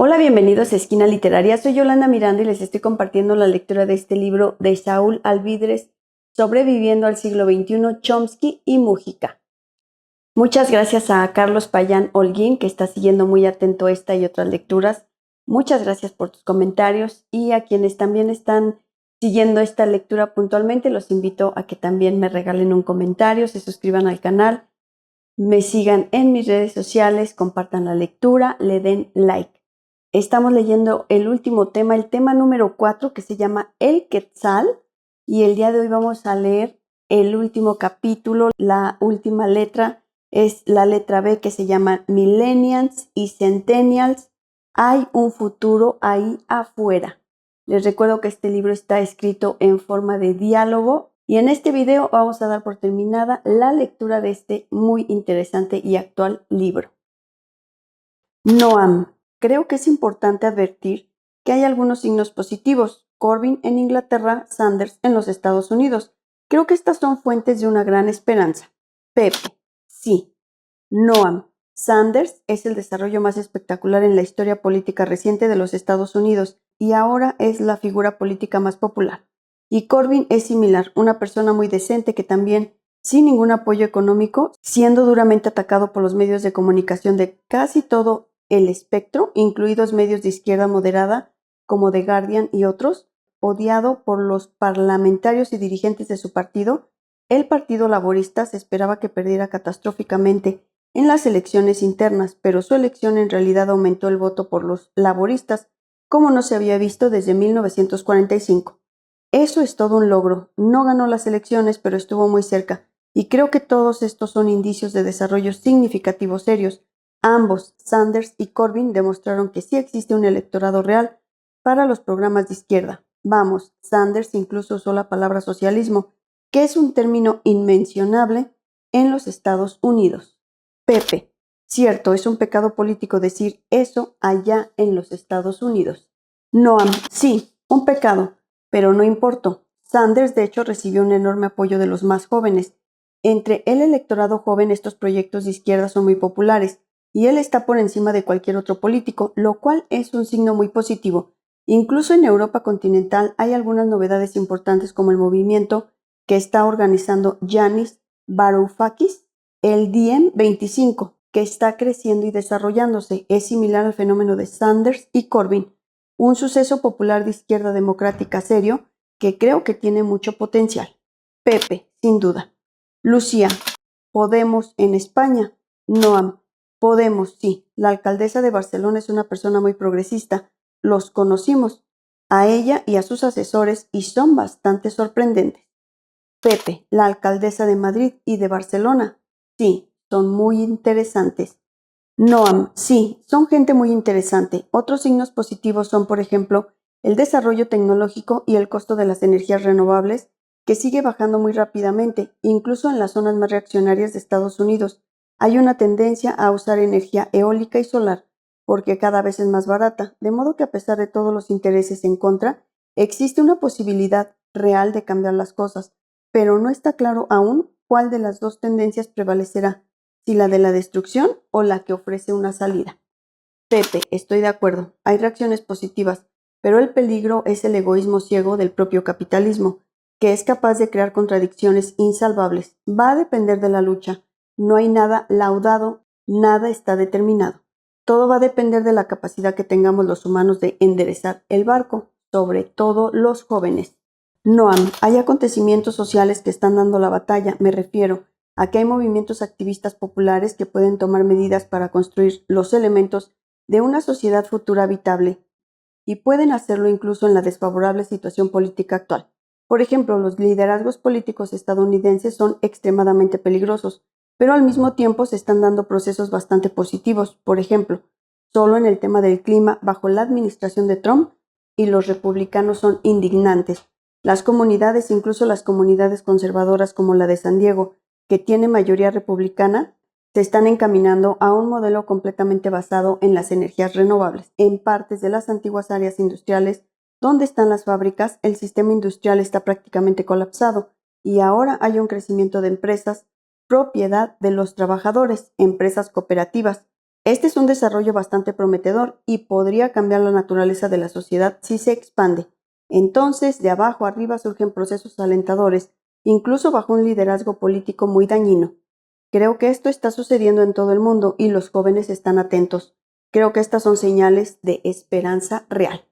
Hola, bienvenidos a Esquina Literaria. Soy Yolanda Miranda y les estoy compartiendo la lectura de este libro de Saúl Alvidrez, Sobreviviendo al siglo XXI, Chomsky y Mújica. Muchas gracias a Carlos Payán Holguín, que está siguiendo muy atento esta y otras lecturas. Muchas gracias por tus comentarios, y a quienes también están siguiendo esta lectura puntualmente, los invito a que también me regalen un comentario, se suscriban al canal, me sigan en mis redes sociales, compartan la lectura, le den like. Estamos leyendo el último tema, el tema número 4, que se llama El Quetzal, y el día de hoy vamos a leer el último capítulo. La última letra es la letra B, que se llama Millennials y Centennials. Hay un futuro ahí afuera. Les recuerdo que este libro está escrito en forma de diálogo, y en este video vamos a dar por terminada la lectura de este muy interesante y actual libro. Noam. Creo que es importante advertir que hay algunos signos positivos. Corbyn en Inglaterra, Sanders en los Estados Unidos. Creo que estas son fuentes de una gran esperanza. Pepe. Sí. Noam. Sanders es el desarrollo más espectacular en la historia política reciente de los Estados Unidos y ahora es la figura política más popular. Y Corbyn es similar, una persona muy decente que también, sin ningún apoyo económico, siendo duramente atacado por los medios de comunicación de casi todo el espectro, incluidos medios de izquierda moderada como The Guardian y otros, odiado por los parlamentarios y dirigentes de su partido. El Partido Laborista se esperaba que perdiera catastróficamente en las elecciones internas, pero su elección en realidad aumentó el voto por los laboristas, como no se había visto desde 1945. Eso es todo un logro. No ganó las elecciones, pero estuvo muy cerca, y creo que todos estos son indicios de desarrollos significativos serios. Ambos, Sanders y Corbyn, demostraron que sí existe un electorado real para los programas de izquierda. Vamos, Sanders incluso usó la palabra socialismo, que es un término inmencionable en los Estados Unidos. Pepe. Cierto, es un pecado político decir eso allá en los Estados Unidos. Noam. Sí, un pecado, pero no importó. Sanders, de hecho, recibió un enorme apoyo de los más jóvenes. Entre el electorado joven, estos proyectos de izquierda son muy populares, y él está por encima de cualquier otro político, lo cual es un signo muy positivo. Incluso en Europa continental hay algunas novedades importantes, como el movimiento que está organizando Yanis Varoufakis, el Diem 25, que está creciendo y desarrollándose. Es similar al fenómeno de Sanders y Corbyn, un suceso popular de izquierda democrática serio que creo que tiene mucho potencial. Pepe, sin duda. Lucía. Podemos en España. Noam. Podemos, sí. La alcaldesa de Barcelona es una persona muy progresista. Los conocimos, a ella y a sus asesores, y son bastante sorprendentes. Pepe. La alcaldesa de Madrid y de Barcelona. Sí, son muy interesantes. Noam. Sí, son gente muy interesante. Otros signos positivos son, por ejemplo, el desarrollo tecnológico y el costo de las energías renovables, que sigue bajando muy rápidamente, incluso en las zonas más reaccionarias de Estados Unidos. Hay una tendencia a usar energía eólica y solar, porque cada vez es más barata, de modo que a pesar de todos los intereses en contra, existe una posibilidad real de cambiar las cosas, pero no está claro aún cuál de las dos tendencias prevalecerá, si la de la destrucción o la que ofrece una salida. Pepe, estoy de acuerdo, hay reacciones positivas, pero el peligro es el egoísmo ciego del propio capitalismo, que es capaz de crear contradicciones insalvables. Va a depender de la lucha. No hay nada laudado, nada está determinado. Todo va a depender de la capacidad que tengamos los humanos de enderezar el barco, sobre todo los jóvenes. Noam, hay acontecimientos sociales que están dando la batalla, me refiero a que hay movimientos activistas populares que pueden tomar medidas para construir los elementos de una sociedad futura habitable, y pueden hacerlo incluso en la desfavorable situación política actual. Por ejemplo, los liderazgos políticos estadounidenses son extremadamente peligrosos, pero al mismo tiempo se están dando procesos bastante positivos. Por ejemplo, solo en el tema del clima bajo la administración de Trump, y los republicanos son indignantes. Las comunidades, incluso las comunidades conservadoras como la de San Diego, que tiene mayoría republicana, se están encaminando a un modelo completamente basado en las energías renovables. En partes de las antiguas áreas industriales donde están las fábricas, el sistema industrial está prácticamente colapsado, y ahora hay un crecimiento de empresas propiedad de los trabajadores, empresas cooperativas, Este es un desarrollo bastante prometedor y podría cambiar la naturaleza de la sociedad si se expande. Entonces, de abajo arriba surgen procesos alentadores, incluso bajo un liderazgo político muy dañino. Creo que esto está sucediendo en todo el mundo y los jóvenes están atentos. Creo que estas son señales de esperanza real.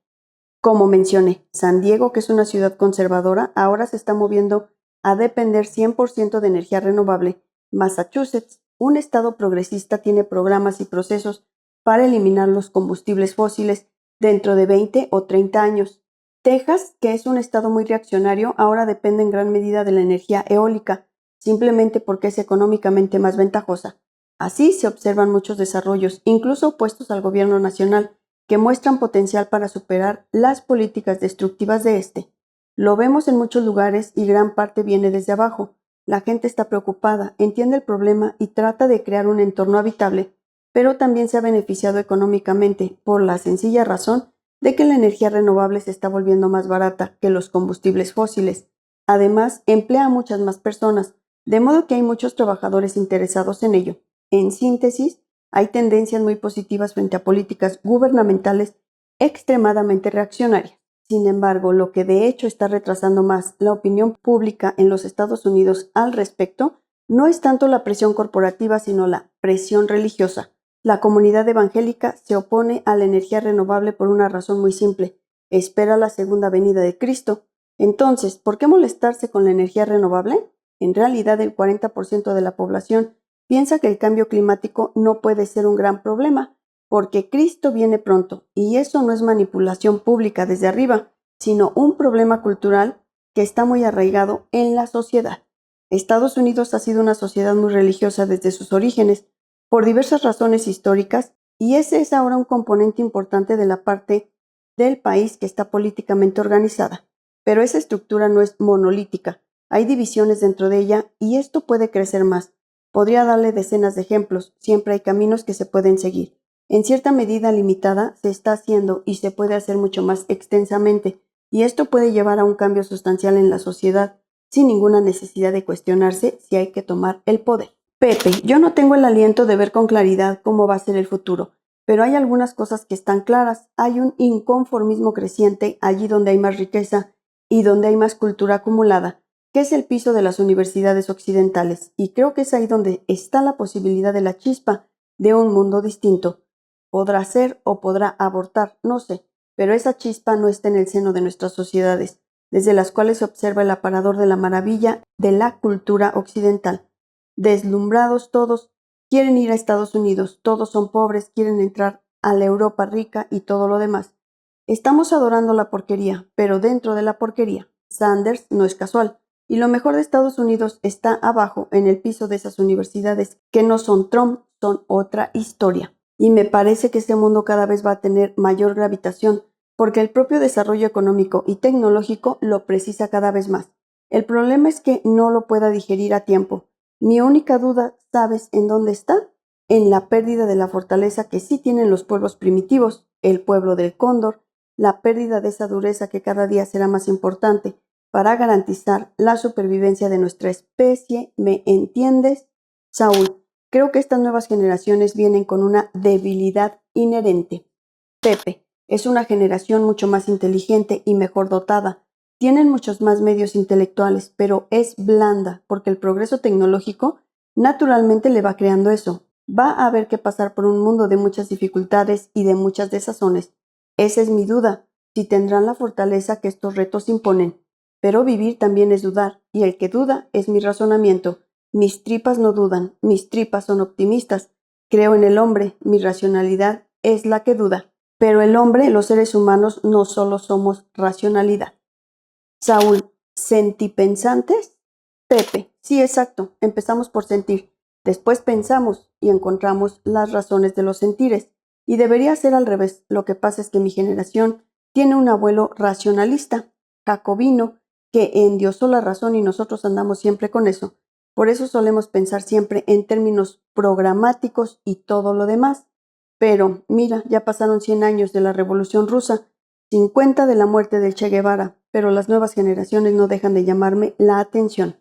Como mencioné, San Diego, que es una ciudad conservadora, ahora se está moviendo a depender 100% de energía renovable. Massachusetts, un estado progresista, tiene programas y procesos para eliminar los combustibles fósiles dentro de 20 o 30 años. Texas, que es un estado muy reaccionario, ahora depende en gran medida de la energía eólica, simplemente porque es económicamente más ventajosa. Así se observan muchos desarrollos, incluso opuestos al gobierno nacional, que muestran potencial para superar las políticas destructivas de este. Lo vemos en muchos lugares y gran parte viene desde abajo. La gente está preocupada, entiende el problema y trata de crear un entorno habitable, pero también se ha beneficiado económicamente por la sencilla razón de que la energía renovable se está volviendo más barata que los combustibles fósiles. Además, emplea a muchas más personas, de modo que hay muchos trabajadores interesados en ello. En síntesis, hay tendencias muy positivas frente a políticas gubernamentales extremadamente reaccionarias. Sin embargo, lo que de hecho está retrasando más la opinión pública en los Estados Unidos al respecto no es tanto la presión corporativa, sino la presión religiosa. La comunidad evangélica se opone a la energía renovable por una razón muy simple: espera la segunda venida de Cristo. Entonces, ¿por qué molestarse con la energía renovable? En realidad, el 40% de la población piensa que el cambio climático no puede ser un gran problema, porque Cristo viene pronto, y eso no es manipulación pública desde arriba, sino un problema cultural que está muy arraigado en la sociedad. Estados Unidos ha sido una sociedad muy religiosa desde sus orígenes, por diversas razones históricas, y ese es ahora un componente importante de la parte del país que está políticamente organizada. Pero esa estructura no es monolítica, hay divisiones dentro de ella y esto puede crecer más. Podría darle decenas de ejemplos, siempre hay caminos que se pueden seguir. En cierta medida limitada se está haciendo y se puede hacer mucho más extensamente, y esto puede llevar a un cambio sustancial en la sociedad, sin ninguna necesidad de cuestionarse si hay que tomar el poder. Pepe, yo no tengo el aliento de ver con claridad cómo va a ser el futuro, pero hay algunas cosas que están claras. Hay un inconformismo creciente allí donde hay más riqueza y donde hay más cultura acumulada, que es el piso de las universidades occidentales, y creo que es ahí donde está la posibilidad de la chispa de un mundo distinto. Podrá ser o podrá abortar, no sé, pero esa chispa no está en el seno de nuestras sociedades, desde las cuales se observa el aparador de la maravilla de la cultura occidental. Deslumbrados todos, quieren ir a Estados Unidos, todos son pobres, quieren entrar a la Europa rica y todo lo demás. Estamos adorando la porquería, pero dentro de la porquería. Sanders no es casual. Y lo mejor de Estados Unidos está abajo, en el piso de esas universidades, que no son Trump, son otra historia. Y me parece que este mundo cada vez va a tener mayor gravitación, porque el propio desarrollo económico y tecnológico lo precisa cada vez más. El problema es que no lo pueda digerir a tiempo. Mi única duda, ¿sabes en dónde está? En la pérdida de la fortaleza que sí tienen los pueblos primitivos, el pueblo del cóndor, la pérdida de esa dureza que cada día será más importante para garantizar la supervivencia de nuestra especie. ¿Me entiendes? Saúl, creo que estas nuevas generaciones vienen con una debilidad inherente. Pepe, es una generación mucho más inteligente y mejor dotada. Tienen muchos más medios intelectuales, pero es blanda porque el progreso tecnológico naturalmente le va creando eso. Va a haber que pasar por un mundo de muchas dificultades y de muchas desazones. Esa es mi duda, si tendrán la fortaleza que estos retos imponen. Pero vivir también es dudar, y el que duda es mi razonamiento. Mis tripas no dudan, mis tripas son optimistas. Creo en el hombre, mi racionalidad es la que duda. Pero el hombre, los seres humanos, no solo somos racionalidad. Saúl, ¿sentipensantes? Pepe, sí, exacto. Empezamos por sentir. Después pensamos y encontramos las razones de los sentires. Y debería ser al revés. Lo que pasa es que mi generación tiene un abuelo racionalista, jacobino, que endiosó la razón y nosotros andamos siempre con eso. Por eso solemos pensar siempre en términos programáticos y todo lo demás. Pero, mira, ya pasaron 100 años de la Revolución Rusa, 50 de la muerte del Che Guevara, pero las nuevas generaciones no dejan de llamarme la atención.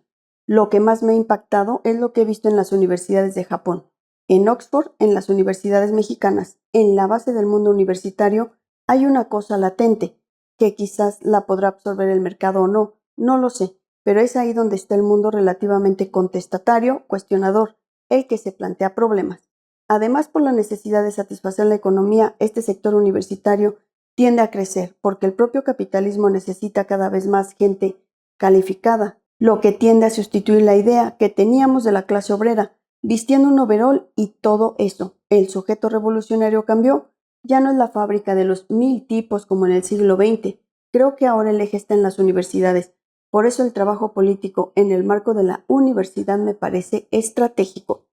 Lo que más me ha impactado es lo que he visto en las universidades de Japón. En Oxford, en las universidades mexicanas, en la base del mundo universitario, hay una cosa latente, que quizás la podrá absorber el mercado o no, no lo sé, pero es ahí donde está el mundo relativamente contestatario, cuestionador, el que se plantea problemas. Además, por la necesidad de satisfacer la economía, este sector universitario tiende a crecer, porque el propio capitalismo necesita cada vez más gente calificada, lo que tiende a sustituir la idea que teníamos de la clase obrera, vistiendo un overol y todo eso. El sujeto revolucionario cambió, ya no es la fábrica de los 1000 tipos como en el siglo XX. Creo que ahora el eje está en las universidades. Por eso el trabajo político en el marco de la universidad me parece estratégico.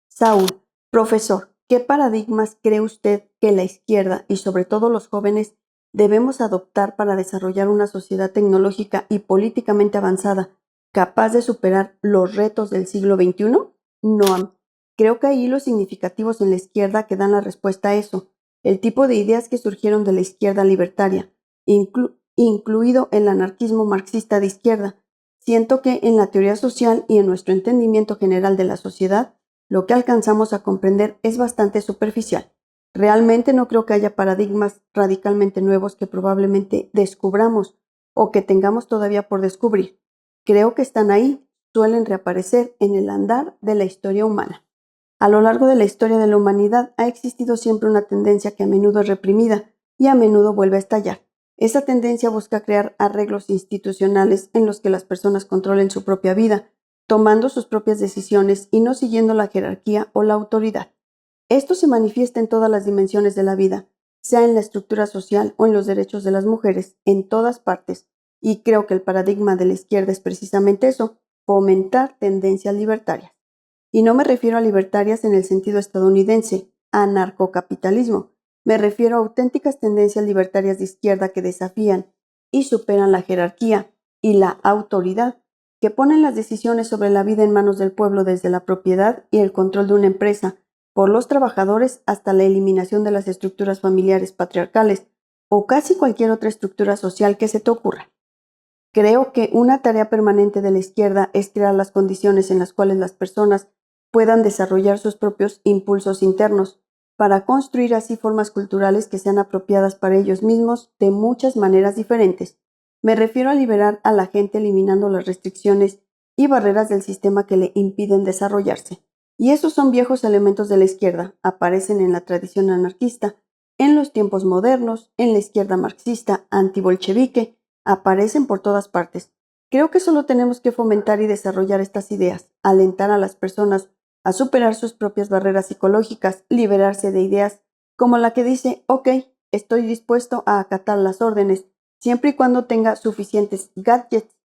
Saúl, profesor, ¿qué paradigmas cree usted que la izquierda y sobre todo los jóvenes debemos adoptar para desarrollar una sociedad tecnológica y políticamente avanzada, capaz de superar los retos del siglo XXI? Noam, creo que hay hilos significativos en la izquierda que dan la respuesta a eso. El tipo de ideas que surgieron de la izquierda libertaria, incluido el anarquismo marxista de izquierda. Siento que en la teoría social y en nuestro entendimiento general de la sociedad, lo que alcanzamos a comprender es bastante superficial. Realmente no creo que haya paradigmas radicalmente nuevos que probablemente descubramos o que tengamos todavía por descubrir. Creo que están ahí, suelen reaparecer en el andar de la historia humana. A lo largo de la historia de la humanidad ha existido siempre una tendencia que a menudo es reprimida y a menudo vuelve a estallar. Esa tendencia busca crear arreglos institucionales en los que las personas controlen su propia vida, tomando sus propias decisiones y no siguiendo la jerarquía o la autoridad. Esto se manifiesta en todas las dimensiones de la vida, sea en la estructura social o en los derechos de las mujeres, en todas partes, y creo que el paradigma de la izquierda es precisamente eso, fomentar tendencias libertarias. Y no me refiero a libertarias en el sentido estadounidense, anarcocapitalismo. Me refiero a auténticas tendencias libertarias de izquierda que desafían y superan la jerarquía y la autoridad, que ponen las decisiones sobre la vida en manos del pueblo desde la propiedad y el control de una empresa, por los trabajadores hasta la eliminación de las estructuras familiares patriarcales o casi cualquier otra estructura social que se te ocurra. Creo que una tarea permanente de la izquierda es crear las condiciones en las cuales las personas puedan desarrollar sus propios impulsos internos, para construir así formas culturales que sean apropiadas para ellos mismos de muchas maneras diferentes. Me refiero a liberar a la gente eliminando las restricciones y barreras del sistema que le impiden desarrollarse. Y esos son viejos elementos de la izquierda, aparecen en la tradición anarquista, en los tiempos modernos, en la izquierda marxista, antibolchevique, aparecen por todas partes. Creo que solo tenemos que fomentar y desarrollar estas ideas, alentar a las personas a superar sus propias barreras psicológicas, liberarse de ideas como la que dice, ok, estoy dispuesto a acatar las órdenes, siempre y cuando tenga suficientes gadgets,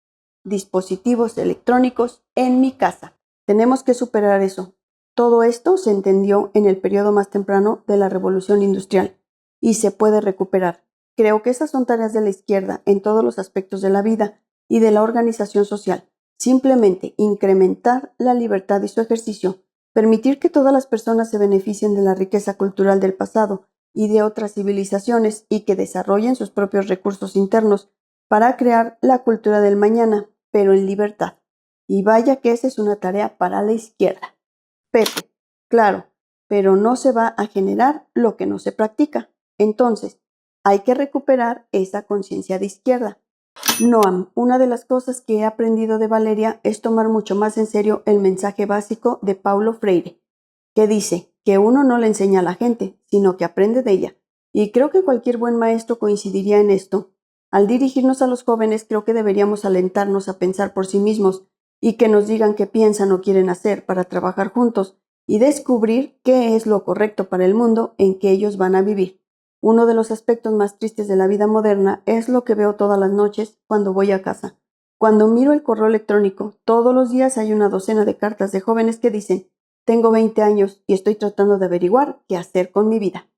dispositivos electrónicos en mi casa. Tenemos que superar eso. Todo esto se entendió en el periodo más temprano de la Revolución Industrial y se puede recuperar. Creo que esas son tareas de la izquierda en todos los aspectos de la vida y de la organización social. Simplemente incrementar la libertad y su ejercicio, permitir que todas las personas se beneficien de la riqueza cultural del pasado y de otras civilizaciones y que desarrollen sus propios recursos internos para crear la cultura del mañana, pero en libertad. Y vaya que esa es una tarea para la izquierda. Pepe, claro, pero no se va a generar lo que no se practica. Entonces, hay que recuperar esa conciencia de izquierda. Noam, una de las cosas que he aprendido de Valeria es tomar mucho más en serio el mensaje básico de Paulo Freire, que dice que uno no le enseña a la gente, sino que aprende de ella. Y creo que cualquier buen maestro coincidiría en esto. Al dirigirnos a los jóvenes, creo que deberíamos alentarnos a pensar por sí mismos y que nos digan qué piensan o quieren hacer para trabajar juntos y descubrir qué es lo correcto para el mundo en que ellos van a vivir. Uno de los aspectos más tristes de la vida moderna es lo que veo todas las noches cuando voy a casa. Cuando miro el correo electrónico, todos los días hay una docena de cartas de jóvenes que dicen, tengo 20 años y estoy tratando de averiguar qué hacer con mi vida.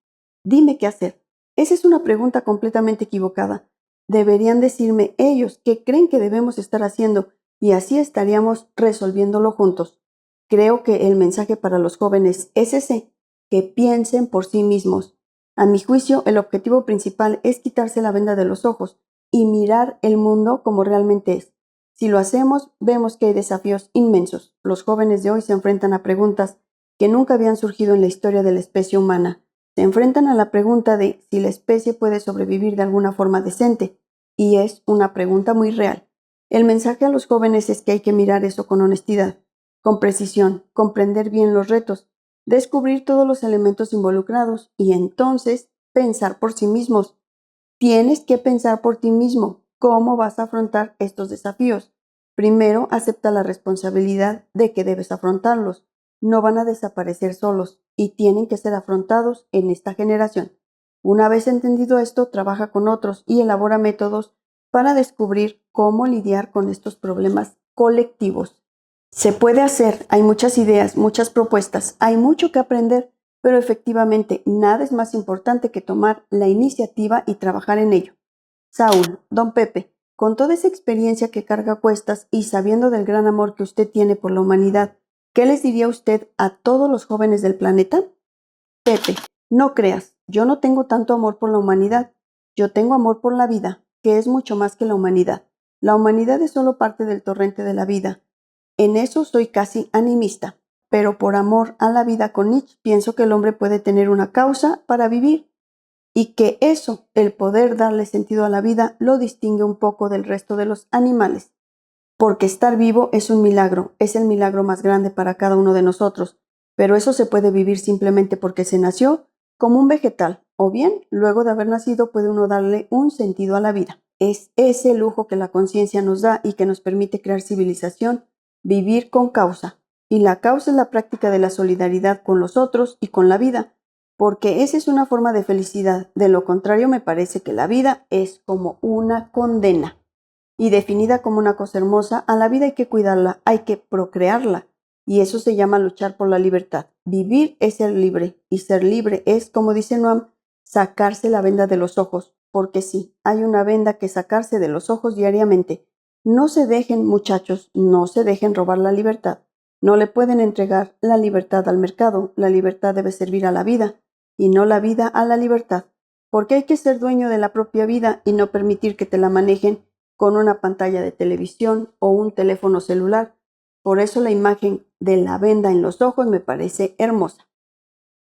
Dime qué hacer. Esa es una pregunta completamente equivocada. Deberían decirme ellos qué creen que debemos estar haciendo y así estaríamos resolviéndolo juntos. Creo que el mensaje para los jóvenes es ese, que piensen por sí mismos. A mi juicio, el objetivo principal es quitarse la venda de los ojos y mirar el mundo como realmente es. Si lo hacemos, vemos que hay desafíos inmensos. Los jóvenes de hoy se enfrentan a preguntas que nunca habían surgido en la historia de la especie humana. Se enfrentan a la pregunta de si la especie puede sobrevivir de alguna forma decente, y es una pregunta muy real. El mensaje a los jóvenes es que hay que mirar eso con honestidad, con precisión, comprender bien los retos, descubrir todos los elementos involucrados y entonces pensar por sí mismos. Tienes que pensar por ti mismo cómo vas a afrontar estos desafíos. Primero, acepta la responsabilidad de que debes afrontarlos. No van a desaparecer solos y tienen que ser afrontados en esta generación. Una vez entendido esto, trabaja con otros y elabora métodos para descubrir cómo lidiar con estos problemas colectivos. Se puede hacer, hay muchas ideas, muchas propuestas, hay mucho que aprender, pero efectivamente nada es más importante que tomar la iniciativa y trabajar en ello. Saúl, don Pepe, con toda esa experiencia que carga a cuestas y sabiendo del gran amor que usted tiene por la humanidad, ¿qué les diría usted a todos los jóvenes del planeta? Pepe, no creas, yo no tengo tanto amor por la humanidad, yo tengo amor por la vida, que es mucho más que la humanidad. La humanidad es solo parte del torrente de la vida. En eso soy casi animista, pero por amor a la vida con Nietzsche pienso que el hombre puede tener una causa para vivir y que eso, el poder darle sentido a la vida, lo distingue un poco del resto de los animales. Porque estar vivo es un milagro, es el milagro más grande para cada uno de nosotros, pero eso se puede vivir simplemente porque se nació como un vegetal, o bien, luego de haber nacido puede uno darle un sentido a la vida. Es ese lujo que la conciencia nos da y que nos permite crear civilización, vivir con causa. Y la causa es la práctica de la solidaridad con los otros y con la vida, porque esa es una forma de felicidad. De lo contrario, me parece que la vida es como una condena. Y definida como una cosa hermosa, a la vida hay que cuidarla, hay que procrearla. Y eso se llama luchar por la libertad. Vivir es ser libre, y ser libre es, como dice Noam, sacarse la venda de los ojos, porque sí, hay una venda que sacarse de los ojos diariamente. No se dejen, muchachos, no se dejen robar la libertad. No le pueden entregar la libertad al mercado, la libertad debe servir a la vida, y no la vida a la libertad, porque hay que ser dueño de la propia vida y no permitir que te la manejen con una pantalla de televisión o un teléfono celular. Por eso la imagen de la venda en los ojos me parece hermosa.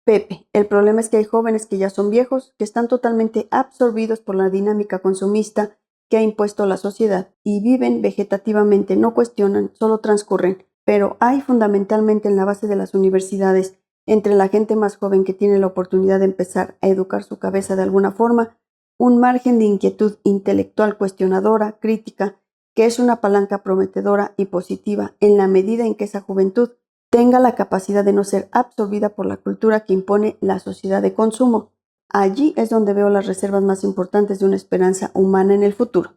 Pepe, el problema es que hay jóvenes que ya son viejos, que están totalmente absorbidos por la dinámica consumista que ha impuesto la sociedad y viven vegetativamente, no cuestionan, solo transcurren. Pero hay fundamentalmente en la base de las universidades, entre la gente más joven que tiene la oportunidad de empezar a educar su cabeza de alguna forma, un margen de inquietud intelectual cuestionadora, crítica, que es una palanca prometedora y positiva en la medida en que esa juventud tenga la capacidad de no ser absorbida por la cultura que impone la sociedad de consumo. Allí es donde veo las reservas más importantes de una esperanza humana en el futuro.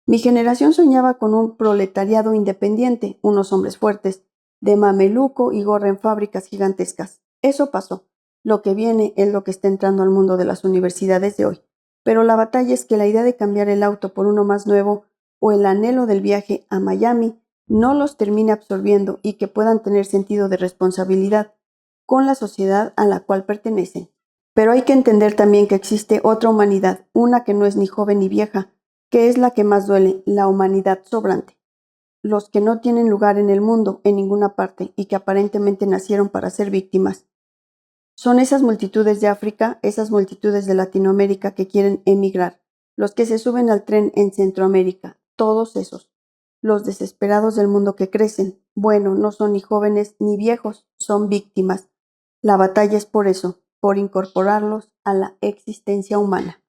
Mi generación soñaba con un proletariado independiente, unos hombres fuertes, de mameluco y gorra en fábricas gigantescas. Eso pasó. Lo que viene es lo que está entrando al mundo de las universidades de hoy. Pero la batalla es que la idea de cambiar el auto por uno más nuevo o el anhelo del viaje a Miami no los termine absorbiendo y que puedan tener sentido de responsabilidad con la sociedad a la cual pertenecen. Pero hay que entender también que existe otra humanidad, una que no es ni joven ni vieja, que es la que más duele, la humanidad sobrante. Los que no tienen lugar en el mundo, en ninguna parte, y que aparentemente nacieron para ser víctimas. Son esas multitudes de África, esas multitudes de Latinoamérica que quieren emigrar, los que se suben al tren en Centroamérica, todos esos, los desesperados del mundo que crecen. Bueno, no son ni jóvenes ni viejos, son víctimas. La batalla es por eso, por incorporarlos a la existencia humana.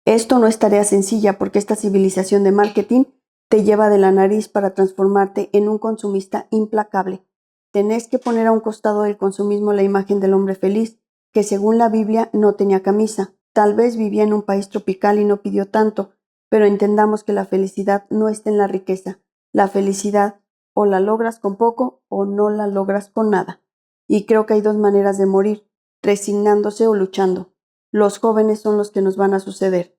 Esto no es tarea sencilla porque esta civilización de marketing te lleva de la nariz para transformarte en un consumista implacable. Tenés que poner a un costado del consumismo la imagen del hombre feliz, que según la Biblia no tenía camisa. Tal vez vivía en un país tropical y no pidió tanto, pero entendamos que la felicidad no está en la riqueza. La felicidad o la logras con poco o no la logras con nada. Y creo que hay dos maneras de morir, resignándose o luchando. Los jóvenes son los que nos van a suceder.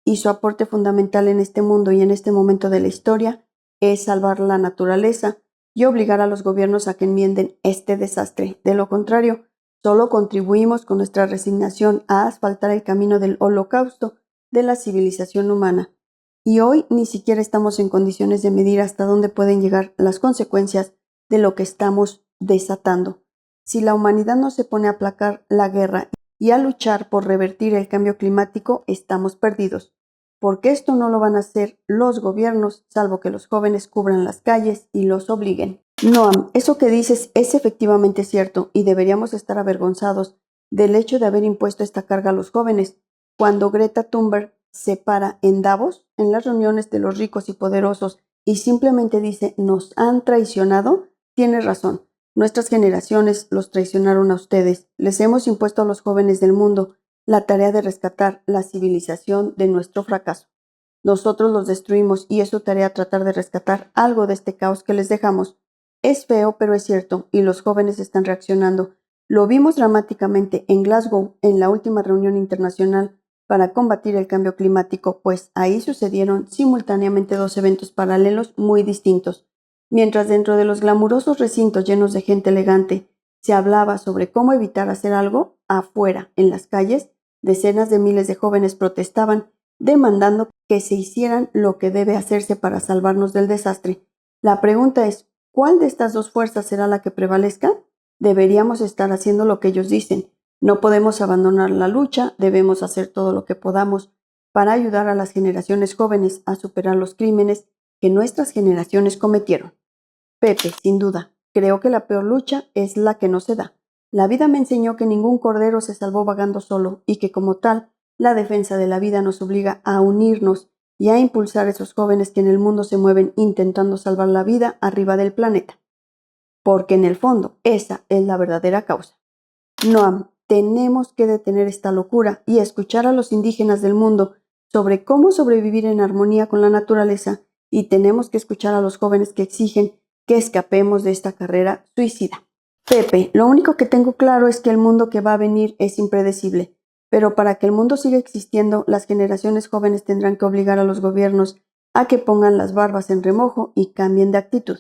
Y su aporte fundamental en este mundo y en este momento de la historia es salvar la naturaleza y obligar a los gobiernos a que enmienden este desastre. De lo contrario, solo contribuimos con nuestra resignación a asfaltar el camino del holocausto de la civilización humana. Y hoy ni siquiera estamos en condiciones de medir hasta dónde pueden llegar las consecuencias de lo que estamos desatando. Si la humanidad no se pone a aplacar la guerra y a luchar por revertir el cambio climático, estamos perdidos, porque esto no lo van a hacer los gobiernos, salvo que los jóvenes cubran las calles y los obliguen. Noam, eso que dices es efectivamente cierto y deberíamos estar avergonzados del hecho de haber impuesto esta carga a los jóvenes. Cuando Greta Thunberg se para en Davos, en las reuniones de los ricos y poderosos, y simplemente dice, nos han traicionado, tiene razón. Nuestras generaciones los traicionaron a ustedes. Les hemos impuesto a los jóvenes del mundo la tarea de rescatar la civilización de nuestro fracaso. Nosotros los destruimos y es su tarea tratar de rescatar algo de este caos que les dejamos. Es feo, pero es cierto, y los jóvenes están reaccionando. Lo vimos dramáticamente en Glasgow, en la última reunión internacional para combatir el cambio climático, pues ahí sucedieron simultáneamente dos eventos paralelos muy distintos. Mientras dentro de los glamurosos recintos llenos de gente elegante se hablaba sobre cómo evitar hacer algo, afuera, en las calles, decenas de miles de jóvenes protestaban, demandando que se hicieran lo que debe hacerse para salvarnos del desastre. La pregunta es, ¿cuál de estas dos fuerzas será la que prevalezca? Deberíamos estar haciendo lo que ellos dicen. No podemos abandonar la lucha, debemos hacer todo lo que podamos para ayudar a las generaciones jóvenes a superar los crímenes que nuestras generaciones cometieron. Pepe, sin duda, creo que la peor lucha es la que no se da. La vida me enseñó que ningún cordero se salvó vagando solo y que como tal, la defensa de la vida nos obliga a unirnos y a impulsar a esos jóvenes que en el mundo se mueven intentando salvar la vida arriba del planeta. Porque en el fondo, esa es la verdadera causa. Noam, tenemos que detener esta locura y escuchar a los indígenas del mundo sobre cómo sobrevivir en armonía con la naturaleza y tenemos que escuchar a los jóvenes que exigen que escapemos de esta carrera suicida. Pepe, lo único que tengo claro es que el mundo que va a venir es impredecible, pero para que el mundo siga existiendo, las generaciones jóvenes tendrán que obligar a los gobiernos a que pongan las barbas en remojo y cambien de actitud.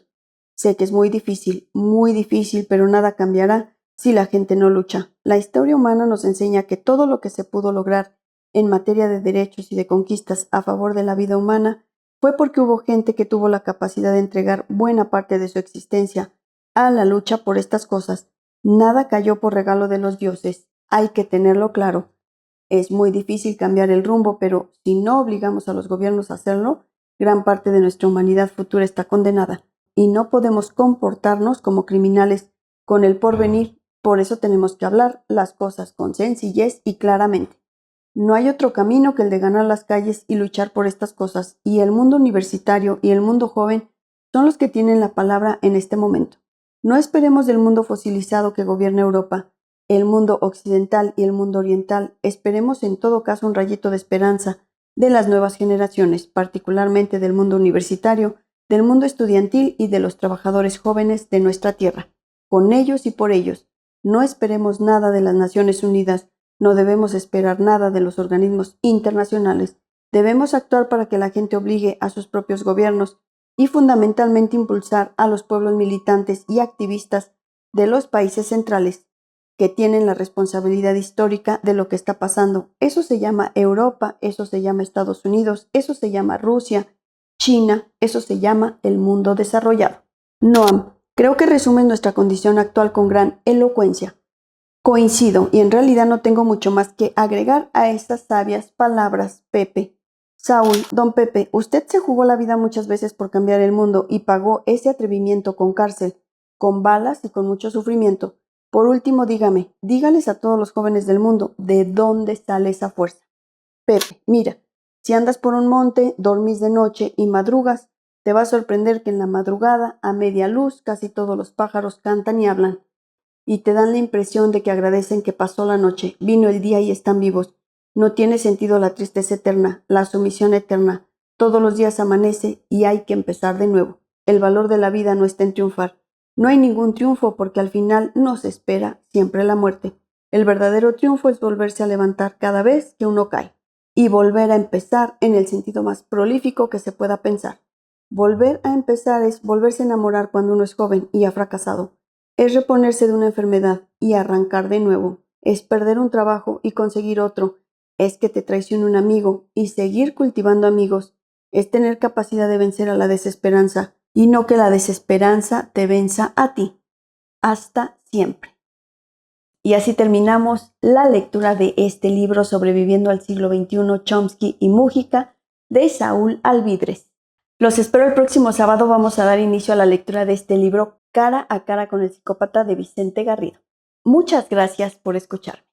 Sé que es muy difícil, pero nada cambiará si la gente no lucha. La historia humana nos enseña que todo lo que se pudo lograr en materia de derechos y de conquistas a favor de la vida humana fue porque hubo gente que tuvo la capacidad de entregar buena parte de su existencia a la lucha por estas cosas. Nada cayó por regalo de los dioses, hay que tenerlo claro. Es muy difícil cambiar el rumbo, pero si no obligamos a los gobiernos a hacerlo, gran parte de nuestra humanidad futura está condenada y no podemos comportarnos como criminales con el porvenir. Por eso tenemos que hablar las cosas con sencillez y claramente. No hay otro camino que el de ganar las calles y luchar por estas cosas, y el mundo universitario y el mundo joven son los que tienen la palabra en este momento. No esperemos del mundo fosilizado que gobierna Europa, el mundo occidental y el mundo oriental, esperemos en todo caso un rayito de esperanza de las nuevas generaciones, particularmente del mundo universitario, del mundo estudiantil y de los trabajadores jóvenes de nuestra tierra. Con ellos y por ellos, no esperemos nada de las Naciones Unidas. No debemos esperar nada de los organismos internacionales. Debemos actuar para que la gente obligue a sus propios gobiernos y fundamentalmente impulsar a los pueblos militantes y activistas de los países centrales que tienen la responsabilidad histórica de lo que está pasando. Eso se llama Europa, eso se llama Estados Unidos, eso se llama Rusia, China, eso se llama el mundo desarrollado. Noam, creo que resumes nuestra condición actual con gran elocuencia. Coincido, y en realidad no tengo mucho más que agregar a estas sabias palabras, Pepe. Saúl, don Pepe, usted se jugó la vida muchas veces por cambiar el mundo y pagó ese atrevimiento con cárcel, con balas y con mucho sufrimiento. Por último, dígales a todos los jóvenes del mundo, ¿de dónde sale esa fuerza? Pepe, mira, si andas por un monte, dormís de noche y madrugas, te va a sorprender que en la madrugada, a media luz, casi todos los pájaros cantan y hablan. Y te dan la impresión de que agradecen que pasó la noche, vino el día y están vivos. No tiene sentido la tristeza eterna, la sumisión eterna. Todos los días amanece y hay que empezar de nuevo. El valor de la vida no está en triunfar. No hay ningún triunfo porque al final nos espera siempre la muerte. El verdadero triunfo es volverse a levantar cada vez que uno cae y volver a empezar en el sentido más prolífico que se pueda pensar. Volver a empezar es volverse a enamorar cuando uno es joven y ha fracasado. Es reponerse de una enfermedad y arrancar de nuevo. Es perder un trabajo y conseguir otro. Es que te traicione un amigo y seguir cultivando amigos. Es tener capacidad de vencer a la desesperanza y no que la desesperanza te venza a ti. Hasta siempre. Y así terminamos la lectura de este libro Sobreviviendo al siglo XXI, Chomsky y Mújica, de Saúl Alvidrez. Los espero el próximo sábado. Vamos a dar inicio a la lectura de este libro Cara a cara con el psicópata de Vicente Garrido. Muchas gracias por escuchar.